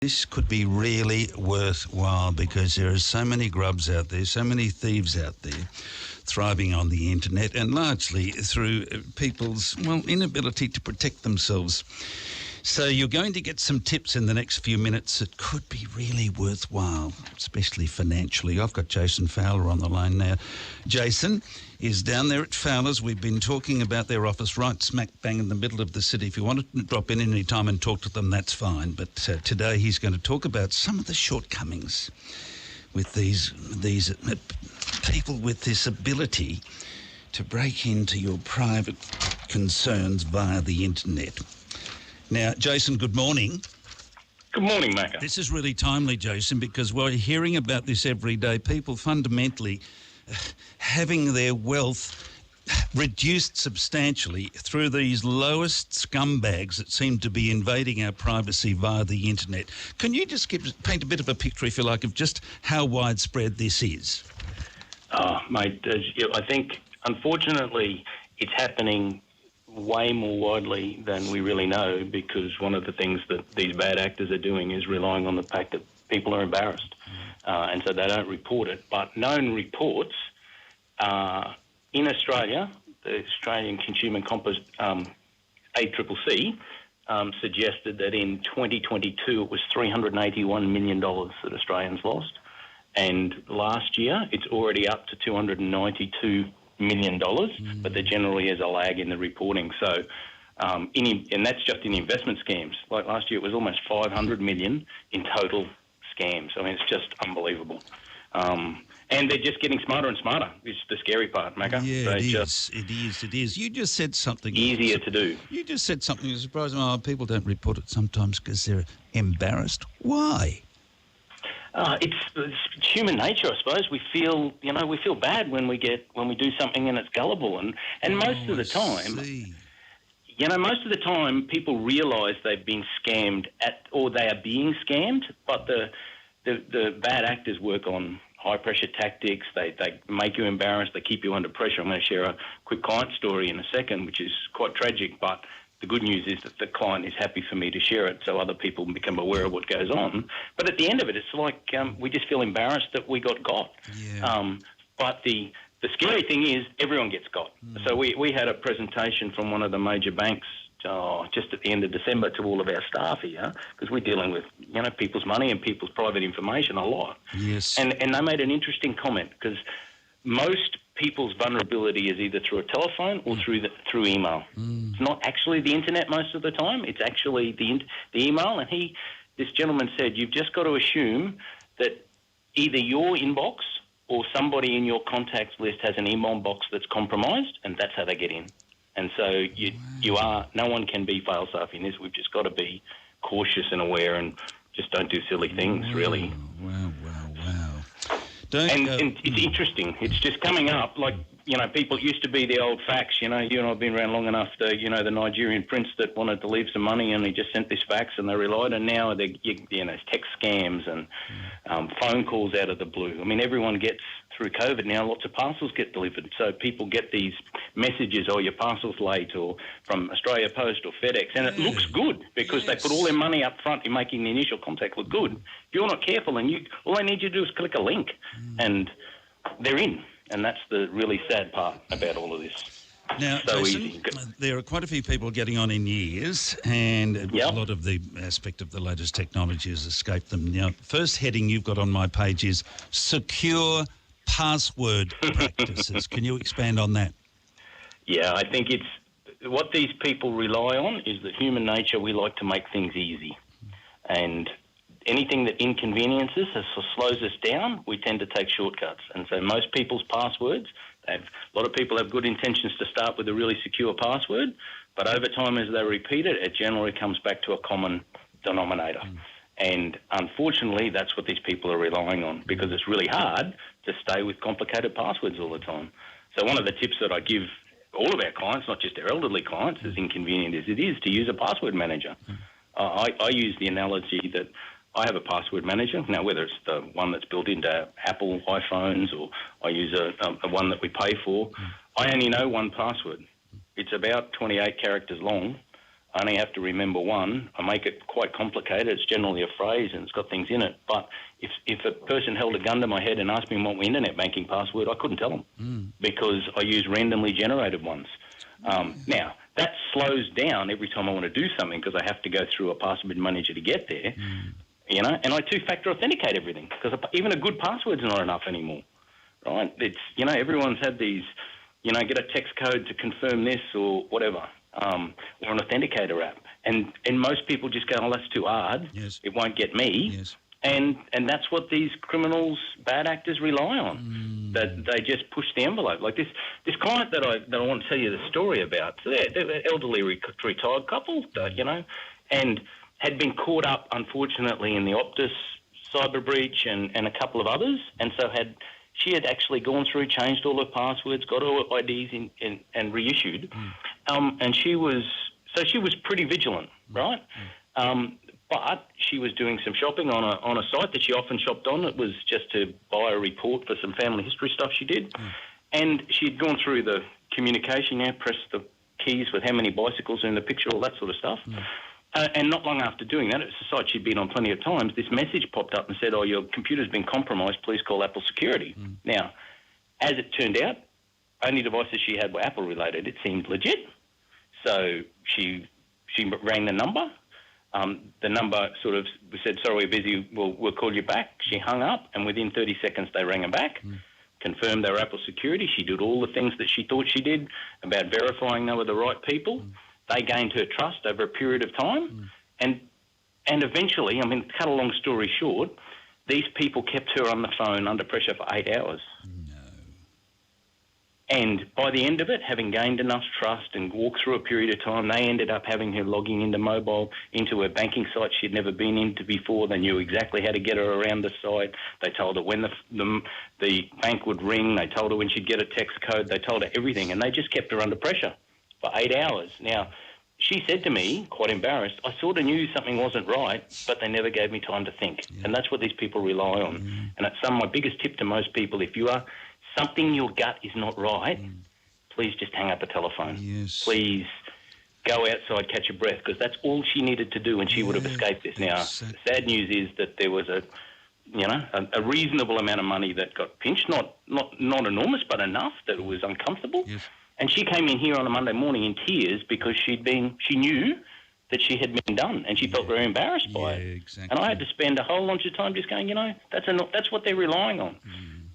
This could be really worthwhile because there are so many grubs out there, so many thieves out there thriving on the internet, and largely through people's, inability to protect themselves. So you're going to get some tips in the next few minutes that could be really worthwhile, especially financially. I've got Jason Fowler on the line now. Jason is down there at Fowler's. We've been talking about their office right smack bang in the middle of the city. If you wanted to drop in any time and talk to them, that's fine. But today he's going to talk about some of the shortcomings with these people with this ability to break into your private concerns via the internet. Now, Jason, good morning. Good morning, Macca. This is really timely, Jason, because we're hearing about this every day. People fundamentally having their wealth reduced substantially through these lowest scumbags that seem to be invading our privacy via the internet. Can you just paint a bit of a picture, if you like, of just how widespread this is? Mate, I think, unfortunately, it's happening way more widely than we really know, because one of the things that these bad actors are doing is relying on the fact that people are embarrassed, and so they don't report it. But known reports in Australia, the Australian Consumer Compass ACCC suggested that in 2022 it was $381 million that Australians lost, and last year it's already up to $292 million, but there generally is a lag in the reporting. So, and that's just in investment scams. Like last year, it was almost 500 million in total scams. I mean, it's just unbelievable. And they're just getting smarter and smarter. It's the scary part, Macca. Yeah, it is. You just said something easier to do. You just said something surprising. Oh, people don't report it sometimes because they're embarrassed. Why? It's human nature, I suppose. We feel bad when we do something and it's gullible, and most of the time, most of the time, people realise they've been scammed or they are being scammed. But the bad actors work on high pressure tactics. They make you embarrassed. They keep you under pressure. I'm going to share a quick client story in a second, which is quite tragic, but the good news is that the client is happy for me to share it so other people become aware of what goes on. But at the end of it, it's like we just feel embarrassed that we got got. Yeah. But the scary thing is everyone gets got. So we had a presentation from one of the major banks just at the end of December to all of our staff here, because we're dealing with people's money and people's private information a lot. Yes. And they made an interesting comment, because most people's vulnerability is either through a telephone or through email. It's not actually the internet most of the time. It's actually the email. And this gentleman said, you've just got to assume that either your inbox or somebody in your contacts list has an email box that's compromised, and that's how they get in. And so no one can be fail-safe in this. We've just got to be cautious and aware and just don't do silly things, really. Wow. And it's interesting. It's just coming up. Like, people used to be the old fax. You and I have been around long enough to, the Nigerian prince that wanted to leave some money and he just sent this fax and they relied. And now, text scams and phone calls out of the blue. I mean, everyone gets, through COVID now, lots of parcels get delivered. So people get these messages, your parcel's late, or from Australia Post or FedEx. And it looks good because they put all their money up front in making the initial contact look good. If you're not careful, and all they need you to do is click a link and they're in. And that's the really sad part about all of this. Now, Jason, there are quite a few people getting on in years, and a lot of the aspect of the latest technology has escaped them. Now, first heading you've got on my page is secure password practices. Can you expand on that? Yeah, I think it's what these people rely on is the human nature. We like to make things easy, and anything that inconveniences us or slows us down, we tend to take shortcuts. And so most people's passwords, a lot of people have good intentions to start with a really secure password, but over time as they repeat it, it generally comes back to a common denominator. And unfortunately, that's what these people are relying on, because it's really hard to stay with complicated passwords all the time. So one of the tips that I give all of our clients, not just our elderly clients, as inconvenient as it is, to use a password manager. I use the analogy that I have a password manager. Now, whether it's the one that's built into Apple iPhones or I use a one that we pay for, I only know one password. It's about 28 characters long, I only have to remember one. I make it quite complicated. It's generally a phrase and it's got things in it. But if a person held a gun to my head and asked me what my internet banking password, I couldn't tell them because I use randomly generated ones. Now, that slows down every time I want to do something because I have to go through a password manager to get there, you know, and I two-factor authenticate everything because even a good password's not enough anymore, right? It's, you know, everyone's had these, you know, get a text code to confirm this or whatever. Or an authenticator app. And most people just go, oh, that's too hard. Yes. It won't get me. Yes. And that's what these criminals, bad actors rely on, that they just push the envelope. Like this client that I want to tell you the story about, they're an elderly retired couple, you know, and had been caught up, unfortunately, in the Optus cyber breach and a couple of others, and so she had actually gone through, changed all her passwords, got all her IDs and reissued. And she was pretty vigilant, right? But she was doing some shopping on a site that she often shopped on. It was just to buy a report for some family history stuff she did. And she'd gone through the communication, pressed the keys with how many bicycles are in the picture, all that sort of stuff. And not long after doing that, it's a site she'd been on plenty of times, this message popped up and said, oh, your computer's been compromised, please call Apple Security. Now, as it turned out, only devices she had were Apple related. It seemed legit. So she rang the number. The number sort of said, sorry, we're busy, we'll call you back. She hung up, and within 30 seconds they rang her back, confirmed they were Apple Security. She did all the things that she thought she did about verifying they were the right people. They gained her trust over a period of time. And eventually, I mean, cut a long story short, these people kept her on the phone under pressure for 8 hours. And by the end of it, having gained enough trust and walked through a period of time, they ended up having her logging into her banking site she'd never been into before. They knew exactly how to get her around the site. They told her when the bank would ring. They told her when she'd get a text code. They told her everything. And they just kept her under pressure for 8 hours. Now, she said to me, quite embarrassed, I sort of knew something wasn't right, but they never gave me time to think. And that's what these people rely on. And it's my biggest tip to most people. If you are something your gut is not right, please just hang up the telephone. Please go outside, catch your breath, because that's all she needed to do and she would have escaped this. Now, the sad news is that there was a reasonable amount of money that got pinched, not enormous, but enough that it was uncomfortable. And she came in here on a Monday morning in tears because she knew that she had been done and she felt very embarrassed by it. Exactly. And I had to spend a whole bunch of time just going, that's what they're relying on.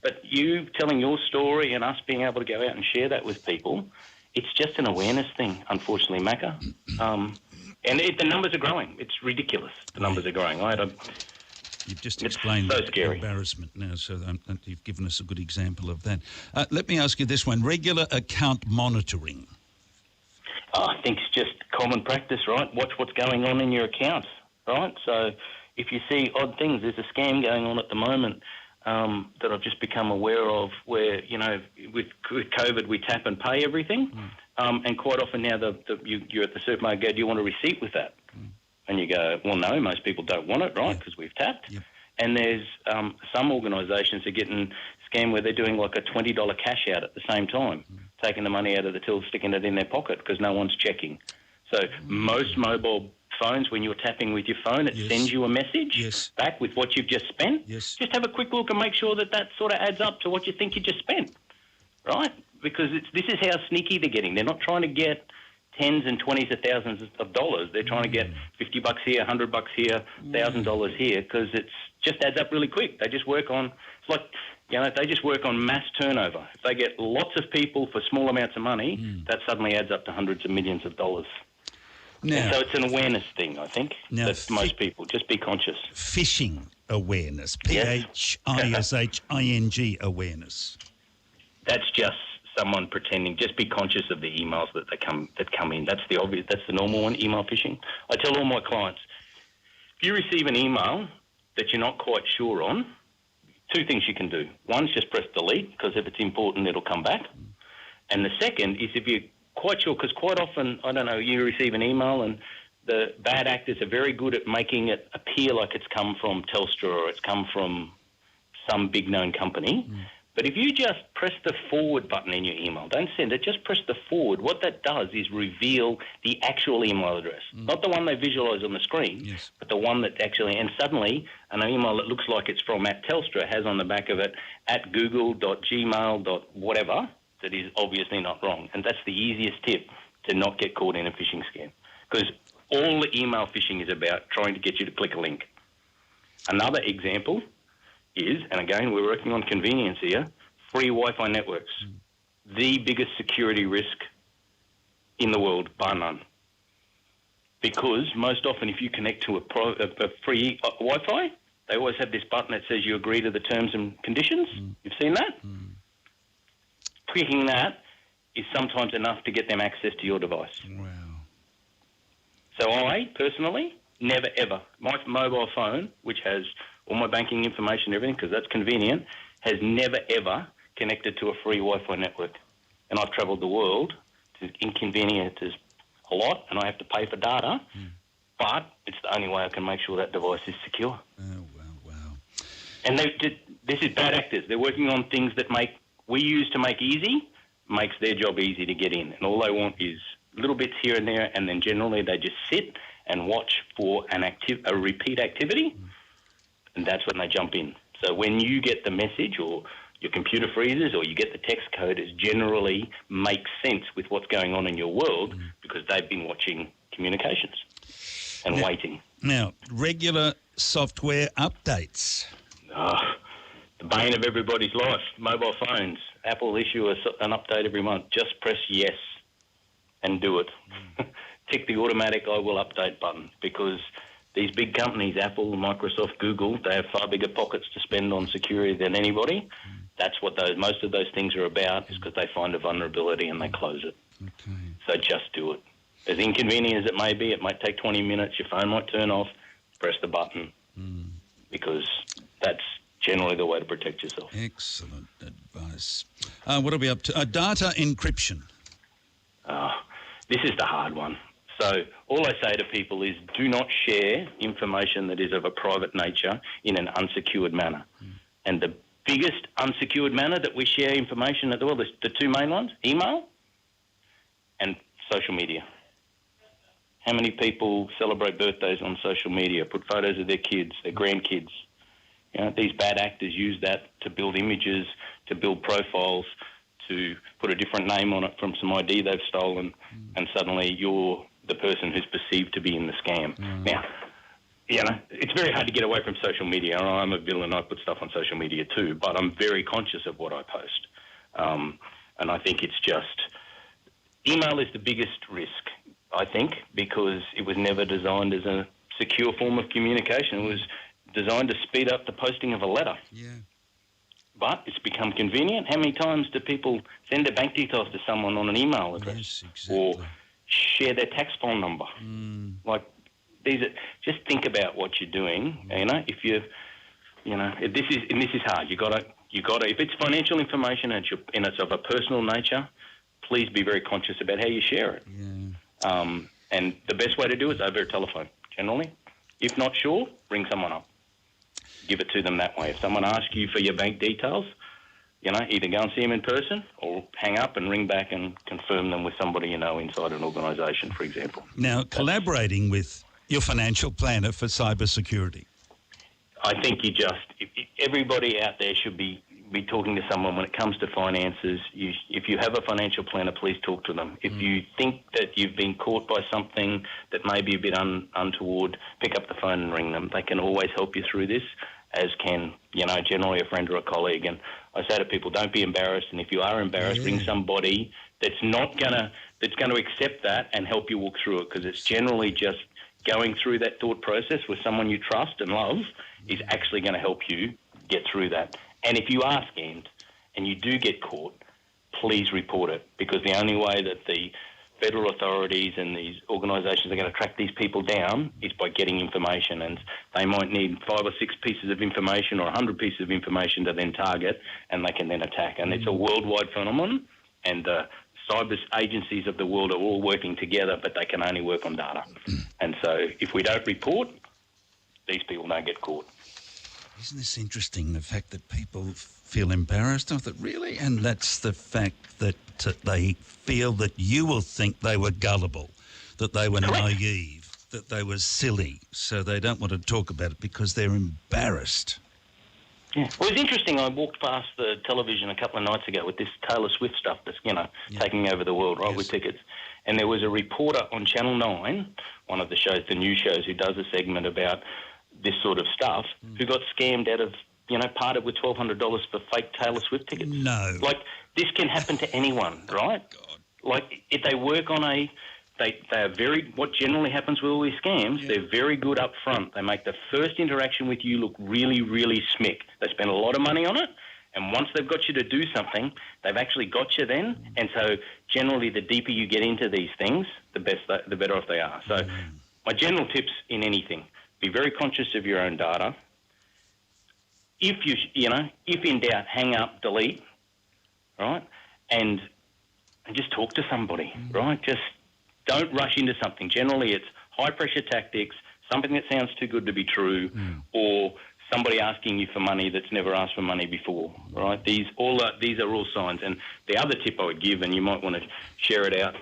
But you telling your story and us being able to go out and share that with people, it's just an awareness thing, unfortunately, Macca. And the numbers are growing. It's ridiculous. The numbers are growing. You've just explained the embarrassment now, so you've given us a good example of that. Let me ask you this one. Regular account monitoring. I think it's just common practice, right? Watch what's going on in your accounts, right? So if you see odd things, there's a scam going on at the moment that I've just become aware of where, with COVID, we tap and pay everything. And quite often now you're at the supermarket, go, do you want a receipt with that? And you go, well, no, most people don't want it, right, because we've tapped. And there's some organisations are getting scammed where they're doing like a $20 cash out at the same time, taking the money out of the till, sticking it in their pocket because no one's checking. So most mobile phones, when you're tapping with your phone, it sends you a message back with what you've just spent. Just have a quick look and make sure that sort of adds up to what you think you just spent, right? Because this is how sneaky they're getting. They're not trying to get tens and twenties of thousands of dollars. They're trying to get $50 here, $100 here, $1,000 here, because it just adds up really quick. They just work on, they just work on mass turnover. If they get lots of people for small amounts of money, that suddenly adds up to hundreds of millions of dollars. Now, so it's an awareness thing, I think, that most people, just be conscious. Phishing awareness, Phishing awareness. That's just someone pretending. Just be conscious of the emails that come in. That's the obvious. That's the normal one, email phishing. I tell all my clients, if you receive an email that you're not quite sure on, two things you can do. One is just press delete, because if it's important, it'll come back. And the second is if you're quite sure, because quite often, you receive an email and the bad actors are very good at making it appear like it's come from Telstra or it's come from some big known company. But if you just press the forward button in your email, don't send it, just press the forward, what that does is reveal the actual email address. Not the one they visualise on the screen, but the one that actually, and suddenly an email that looks like it's from @Telstra has on the back of it @google.gmail.whatever that is obviously not wrong. And that's the easiest tip to not get caught in a phishing scam. Because all the email phishing is about trying to get you to click a link. Another example is, and again, we're working on convenience here, free Wi-Fi networks. The biggest security risk in the world, bar none. Because most often if you connect to a free Wi-Fi, they always have this button that says you agree to the terms and conditions. You've seen that? Clicking that is sometimes enough to get them access to your device. Wow. So I, personally, never ever, my mobile phone, which has all my banking information and everything, because that's convenient, has never ever connected to a free Wi-Fi network. And I've travelled the world to inconvenience a lot, and I have to pay for data, but it's the only way I can make sure that device is secure. Oh, wow. And this is bad actors. They're working on things that we use to make easy, makes their job easy to get in. And all they want is little bits here and there, and then generally they just sit and watch for a repeat activity, and that's when they jump in. So when you get the message or your computer freezes or you get the text code, it generally makes sense with what's going on in your world because they've been watching communications and waiting. Now, regular software updates. The bane of everybody's life, mobile phones. Apple issue an update every month. Just press yes and do it. Tick the automatic I will update button, because these big companies, Apple, Microsoft, Google, they have far bigger pockets to spend on security than anybody. That's what most of those things are about, is because they find a vulnerability and they close it. Okay. So just do it. As inconvenient as it may be, it might take 20 minutes, your phone might turn off, press the button, because that's generally the way to protect yourself. Excellent advice. What are we up to? Data encryption. This is the hard one. So all I say to people is do not share information that is of a private nature in an unsecured manner. And the biggest unsecured manner that we share information at the world is the two main ones, email and social media. How many people celebrate birthdays on social media, put photos of their kids, their grandkids? You know, these bad actors use that to build images, to build profiles, to put a different name on it from some ID they've stolen, and suddenly you're the person who's perceived to be in the scam. Now, you know, it's very hard to get away from social media. I'm a villain, I put stuff on social media too, but I'm very conscious of what I post. And I think it's just, email is the biggest risk, I think, because it was never designed as a secure form of communication. It was designed to speed up the posting of a letter. Yeah. But it's become convenient. How many times do people send their bank details to someone on an email address? Yes, exactly. Or share their tax phone number? Like, just think about what you're doing. You know, if this is hard. You gotta. If it's financial information and it's of a personal nature, please be very conscious about how you share it. Yeah. And the best way to do it is over a telephone. Generally, if not sure, ring someone up. Give it to them that way. If someone asks you for your bank details, you know, either go and see them in person or hang up and ring back and confirm them with somebody you know inside an organisation, for example. Now, collaborating with your financial planner for cybersecurity. I think everybody out there should be talking to someone when it comes to finances. If you have a financial planner, please talk to them. If you think that you've been caught by something that may be a bit untoward, pick up the phone and ring them. They can always help you through this, as can, generally a friend or a colleague. And I say to people, don't be embarrassed. And if you are embarrassed, ring somebody that's going to accept that and help you walk through it, because it's generally just going through that thought process with someone you trust and love is actually going to help you get through that. And if you are scammed and you do get caught, please report it, because the only way that the federal authorities and these organisations are going to track these people down is by getting information, and they might need 5 or 6 pieces of information or 100 pieces of information to then target, and they can then attack. And it's a worldwide phenomenon, and the cyber agencies of the world are all working together, but they can only work on data. And so if we don't report, these people don't get caught. Isn't this interesting, the fact that people feel embarrassed? I thought, really? And that's the fact that they feel that you will think they were gullible, that they were naive, that they were silly, so they don't want to talk about it because they're embarrassed. Yeah. Well, it's interesting. I walked past the television a couple of nights ago with this Taylor Swift stuff that's, taking over the world, right, with tickets. And there was a reporter on Channel 9, one of the shows, the news shows, who does a segment about this sort of stuff, who got scammed out of, parted with $1,200 for fake Taylor Swift tickets. No. Like, this can happen to anyone, right? God. Like, if they work on They are what generally happens with all these scams, they're very good up front. They make the first interaction with you look really, really smick. They spend a lot of money on it, and once they've got you to do something, they've actually got you then. And so generally the deeper you get into these things, the better off they are. So my general tips in anything, be very conscious of your own data. If if in doubt, hang up, delete, right? And just talk to somebody, right? Just don't rush into something. Generally, it's high-pressure tactics, something that sounds too good to be true, or somebody asking you for money that's never asked for money before, right? These are all signs. And the other tip I would give, and you might want to share it out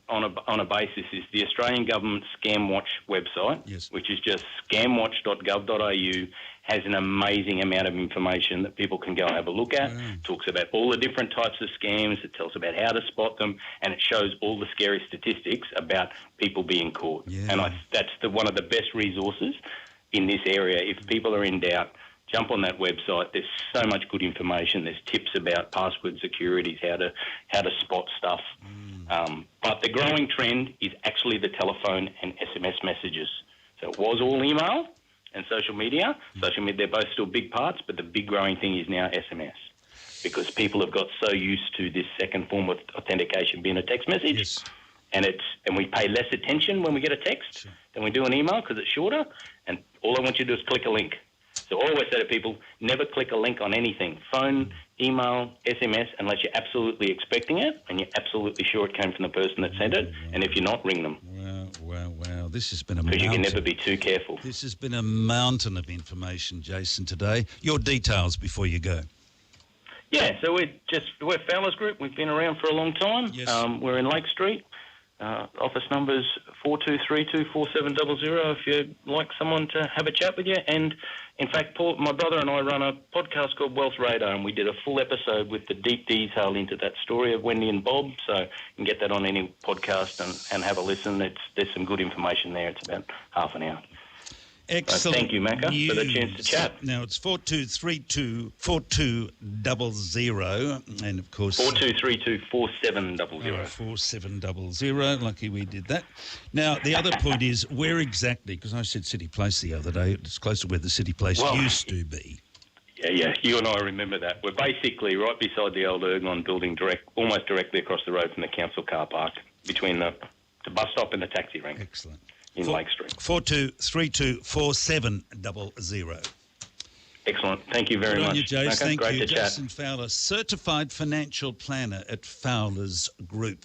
on a basis, is the Australian Government Scam Watch website, which is just scamwatch.gov.au, has an amazing amount of information that people can go and have a look at. It talks about all the different types of scams. It tells about how to spot them, and it shows all the scary statistics about people being caught. And that's one of the best resources in this area. If people are in doubt, jump on that website. There's so much good information. There's tips about password securities, how to spot stuff. But the growing trend is actually the telephone and SMS messages. So it was all email and social media. Social media, they're both still big parts, but the big growing thing is now SMS, because people have got so used to this second form of authentication being a text message, and we pay less attention when we get a text than we do an email because it's shorter, and all I want you to do is click a link. So I always say to people, never click a link on anything, phone, email, SMS, unless you're absolutely expecting it and you're absolutely sure it came from the person that sent it, and if you're not, ring them. Wow. This has been a mountain. Because you can never be too careful. This has been a mountain of information, Jason, today. Your details before you go. Yeah, so we're Fowler's Group. We've been around for a long time. We're in Lake Street. Office number's 42324700 if you'd like someone to have a chat with you. And in fact, Paul, my brother and I run a podcast called Wealth Radar, and we did a full episode with the deep detail into that story of Wendy and Bob. So you can get that on any podcast and have a listen. There's some good information there. It's about half an hour. Excellent. So thank you, Macca, for the chance to chat. Now it's 42324200, and of course 42324700. 4700. Lucky we did that. Now the other point is, where exactly? Because I said City Place the other day. It's close to where the City Place used to be. Yeah. You and I remember that. We're basically right beside the old Ergon building, almost directly across the road from the council car park, between the bus stop and the taxi rank. Excellent. In Lake Street. 42324700. Excellent. Thank you very much. You, Jace. Okay, Thank great you, to chat. Jason Fowler, certified financial planner at Fowler's Group.